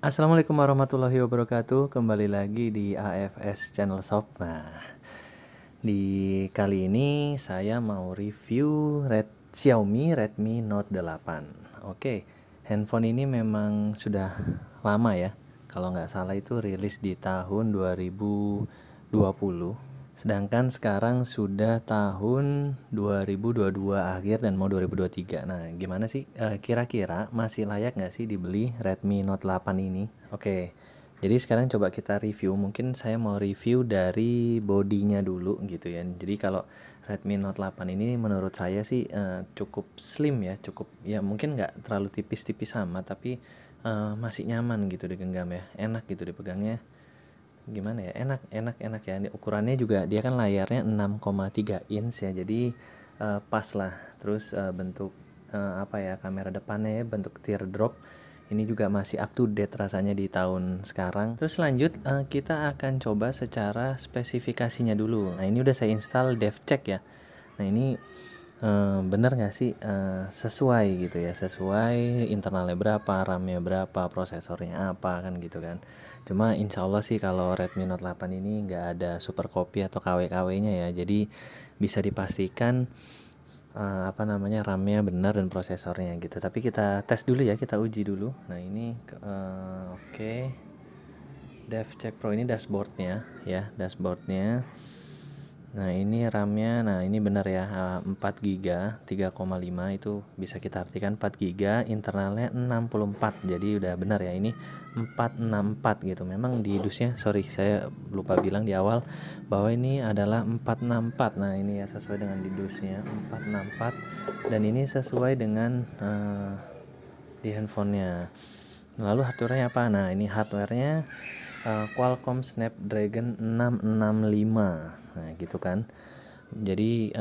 Assalamualaikum warahmatullahi wabarakatuh. Kembali lagi di AFS Channel Shop. Nah, di kali ini saya mau review Xiaomi Redmi Note 8. Oke, handphone ini memang sudah lama ya. Kalau nggak salah itu rilis di tahun 2020. Sedangkan sekarang sudah tahun 2022 akhir dan mau 2023. Nah, gimana sih kira-kira masih layak nggak sih dibeli Redmi Note 8 ini? Oke, jadi sekarang coba kita review. Mungkin saya mau review dari bodinya dulu gitu ya. Jadi kalau Redmi Note 8 ini menurut saya sih cukup slim ya, cukup ya mungkin nggak terlalu tipis-tipis sama, tapi masih nyaman gitu digenggam ya, enak gitu dipegangnya. Gimana ya, enak ya, ukurannya juga dia kan layarnya 6,3 inch ya, jadi pas lah. Terus bentuk apa ya, kamera depannya ya, bentuk teardrop ini juga masih up to date rasanya di tahun sekarang. Terus lanjut kita akan coba secara spesifikasinya dulu. Nah, ini udah saya install DevCheck ya. Nah, ini bener nggak sih sesuai gitu ya, sesuai internalnya berapa, RAM-nya berapa, prosesornya apa kan gitu kan. Cuma insya Allah sih kalau Redmi Note 8 ini nggak ada super copy atau KW-KW-nya ya, jadi bisa dipastikan apa namanya, RAM-nya benar dan prosesornya gitu. Tapi kita tes dulu ya, kita uji dulu. Nah, ini oke. DevCheck Pro ini dashboardnya ya, dashboardnya. Nah, ini RAM-nya, nah ini benar ya, 4 GB, 3,5 itu bisa kita artikan 4 GB, internalnya 64. Jadi udah benar ya, ini 464 gitu. Memang di dusnya, sorry saya lupa bilang di awal bahwa ini adalah 464. Nah, ini ya sesuai dengan di dusnya 464 dan ini sesuai dengan di handphonenya. Lalu hardware-nya apa? Nah, ini hardware-nya Qualcomm Snapdragon 665. Nah, gitu kan. Jadi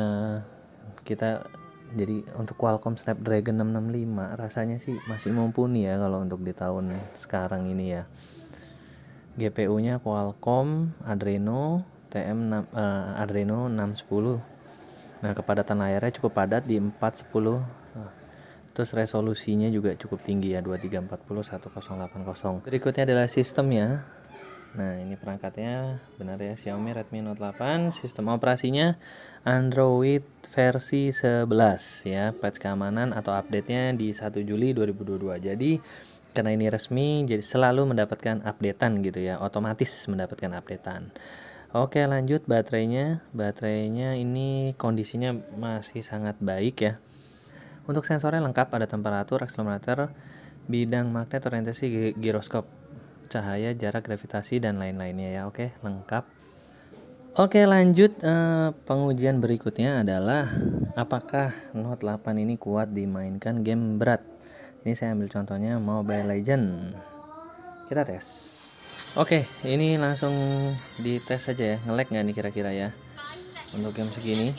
kita jadi untuk Qualcomm Snapdragon 665 rasanya sih masih mumpuni ya kalau untuk di tahun sekarang ini ya. GPU-nya Qualcomm Adreno Adreno 610. Nah, kepadatan layarnya cukup padat di 410. Terus resolusinya juga cukup tinggi ya, 2340 1080. Berikutnya adalah sistemnya. Nah, ini perangkatnya benar ya, Xiaomi Redmi Note 8. Sistem operasinya Android versi 11 ya. Patch keamanan atau update-nya di 1 Juli 2022. Jadi karena ini resmi, jadi selalu mendapatkan updatean gitu ya, otomatis mendapatkan updatean. Oke, lanjut baterainya. Baterainya ini kondisinya masih sangat baik ya. Untuk sensornya lengkap, ada temperatur, akselerometer, bidang magnet, orientasi, giroskop, cahaya, jarak, gravitasi, dan lain-lainnya ya. Oke, lengkap. Oke, lanjut pengujian berikutnya adalah apakah Note 8 ini kuat dimainkan game berat. Ini saya ambil contohnya Mobile Legend. Kita tes. Oke, ini langsung dites saja ya. Nge-lag nggak nih kira-kira ya untuk game segini?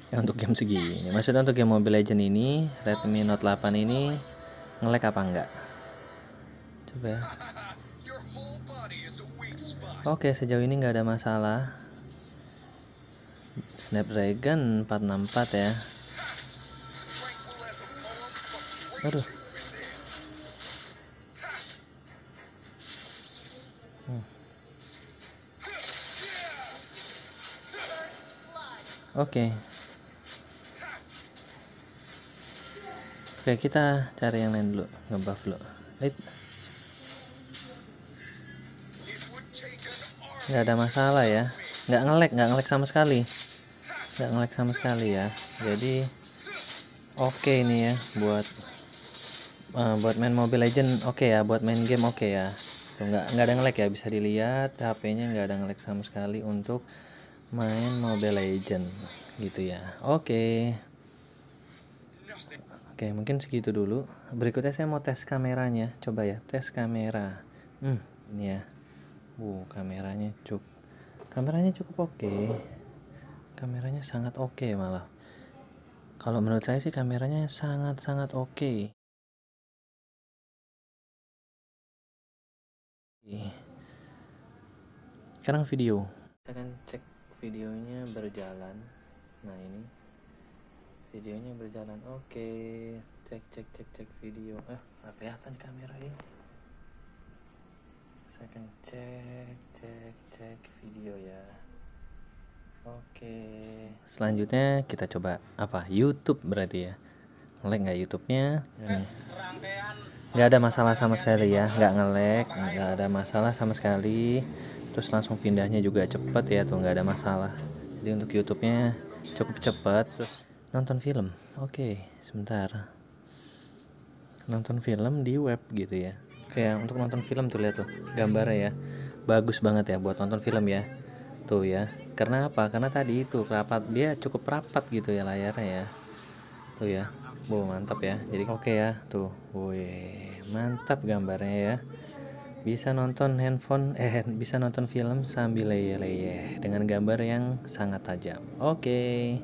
Untuk game segini, maksudnya untuk game Mobile Legend ini, Redmi Note 8 ini nge-lag apa enggak? Coba ya. Oke, sejauh ini nggak ada masalah. Snapdragon 464 ya. Aduh. Oke. Oke, kita cari yang lain dulu, ngebuff dulu. Nggak ada masalah ya. Nggak nge-lag sama sekali. Nggak nge-lag sama sekali ya. Jadi oke ini ya buat main Mobile Legend oke ya, buat main game oke ya. Tuh, nggak ada nge-lag ya, bisa dilihat HP-nya nggak ada nge-lag sama sekali untuk main Mobile Legend gitu ya. Oke, mungkin segitu dulu. Berikutnya saya mau tes kameranya. Coba ya, tes kamera. Ini ya. Kameranya cukup oke. Kameranya sangat oke malah. Kalau menurut saya sih kameranya sangat-sangat oke. Sekarang video. Kita akan cek videonya berjalan. Nah, ini videonya berjalan oke. Cek video. Nggak kelihatan di kamera ini. Saya akan cek video ya. Oke, selanjutnya kita coba apa? YouTube berarti ya. Nge-lag nggak YouTube-nya? Nggak ada masalah sama sekali ya, nggak nge-lag, nggak ada masalah sama sekali. Terus langsung pindahnya juga cepet ya, tuh nggak ada masalah. Jadi untuk YouTube-nya cukup cepet. Terus nonton film, oke, sebentar. Nonton film di web gitu ya. Kayak untuk nonton film tuh, lihat tuh gambarnya ya, bagus banget ya buat nonton film ya. Tuh ya, karena apa? Karena tadi itu rapat, dia cukup rapat gitu ya layarnya ya. Tuh ya, mantap ya. Jadi oke ya, tuh, wih, mantap gambarnya ya. Bisa nonton bisa nonton film sambil leyeh-leyeh dengan gambar yang sangat tajam. Oke.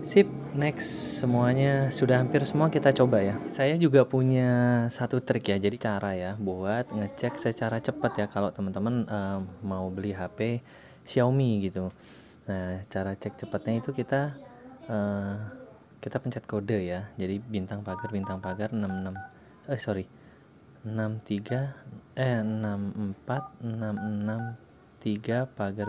Sip, next, semuanya sudah hampir semua kita coba ya. Saya juga punya satu trik ya, jadi cara ya buat ngecek secara cepat ya kalau teman-teman mau beli HP Xiaomi gitu. Nah, cara cek cepatnya itu kita pencet kode ya. Jadi bintang pagar 66 63 64 pagar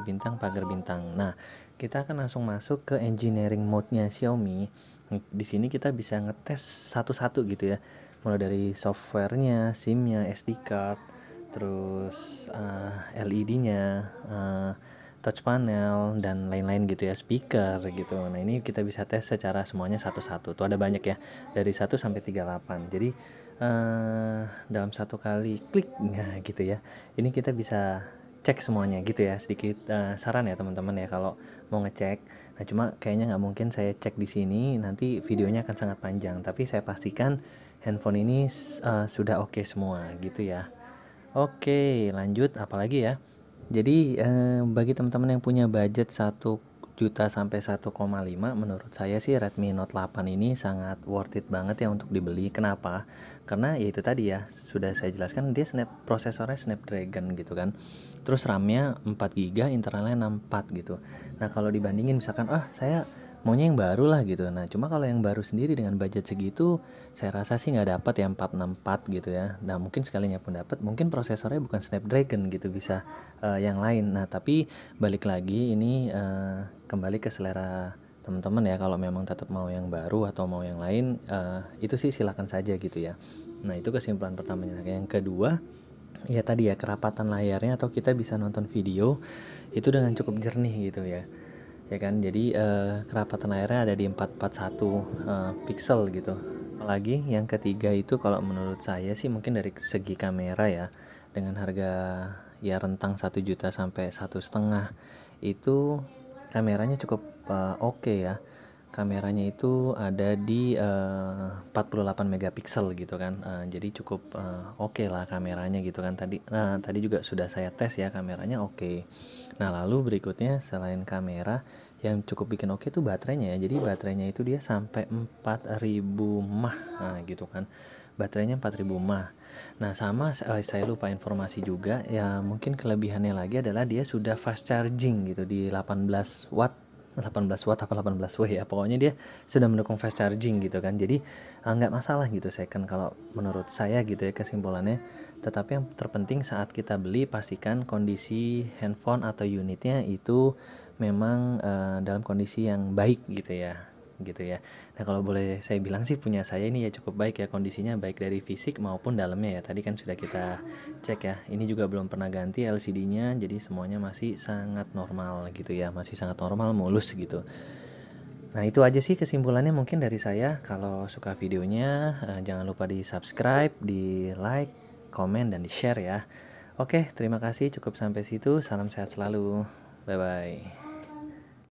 bintang. Nah, kita akan langsung masuk ke engineering mode-nya Xiaomi. Di sini kita bisa ngetes satu-satu gitu ya. Mulai dari softwarenya, SIM-nya, SD card, terus LED-nya, touch panel dan lain-lain gitu ya, speaker gitu. Nah, ini kita bisa tes secara semuanya satu-satu. Tuh ada banyak ya, dari 1 sampai 38. Jadi dalam satu kali klik gitu ya, ini kita bisa cek semuanya gitu ya. Sedikit saran ya teman-teman ya kalau mau ngecek. Nah, cuma kayaknya nggak mungkin saya cek di sini, nanti videonya akan sangat panjang. Tapi saya pastikan handphone ini sudah oke semua gitu ya. Oke, lanjut apalagi ya. Jadi bagi teman-teman yang punya budget 1 juta sampai 1,5, menurut saya sih Redmi Note 8 ini sangat worth it banget ya untuk dibeli. Kenapa? Karena ya itu tadi ya, sudah saya jelaskan, dia prosesornya Snapdragon gitu kan. Terus RAM-nya 4 GB, internalnya 64 gitu. Nah, kalau dibandingin misalkan saya maunya yang baru lah gitu. Nah, cuma kalau yang baru sendiri dengan budget segitu, saya rasa sih nggak dapat yang 464 gitu ya. Nah, mungkin sekalinya pun dapat, mungkin prosesornya bukan Snapdragon gitu, bisa yang lain. Nah, tapi balik lagi ini kembali ke selera teman-teman ya. Kalau memang tetap mau yang baru atau mau yang lain, itu sih silakan saja gitu ya. Nah, itu kesimpulan pertamanya. Yang kedua, ya tadi ya, kerapatan layarnya atau kita bisa nonton video itu dengan cukup jernih gitu ya. Ya kan, jadi kerapatan layarnya ada di 441 pixel gitu. Apalagi yang ketiga itu kalau menurut saya sih mungkin dari segi kamera ya, dengan harga ya rentang 1 juta sampai 1,5 itu kameranya cukup oke ya. Kameranya itu ada di 48 megapiksel gitu kan. Jadi cukup oke lah kameranya gitu kan. Tadi juga sudah saya tes ya, kameranya oke. Nah, lalu berikutnya selain kamera, yang cukup bikin oke tuh baterainya ya. Jadi baterainya itu dia sampai 4000 mAh. Nah, gitu kan. Baterainya 4000 mAh. Nah, sama saya lupa informasi juga ya, mungkin kelebihannya lagi adalah dia sudah fast charging gitu di 18 watt apa 18W ya, pokoknya dia sudah mendukung fast charging gitu kan. Jadi nggak masalah gitu second kalau menurut saya gitu ya kesimpulannya. Tetapi yang terpenting saat kita beli, pastikan kondisi handphone atau unitnya itu memang dalam kondisi yang baik gitu ya. Nah, kalau boleh saya bilang sih, punya saya ini ya cukup baik ya kondisinya, baik dari fisik maupun dalamnya ya. Tadi kan sudah kita cek ya. Ini juga belum pernah ganti LCD-nya, jadi semuanya masih sangat normal gitu ya. Masih sangat normal, mulus gitu. Nah, itu aja sih kesimpulannya mungkin dari saya. Kalau suka videonya, jangan lupa di subscribe, di like, komen, dan di share ya. Oke, terima kasih, cukup sampai situ. Salam sehat selalu. Bye-bye.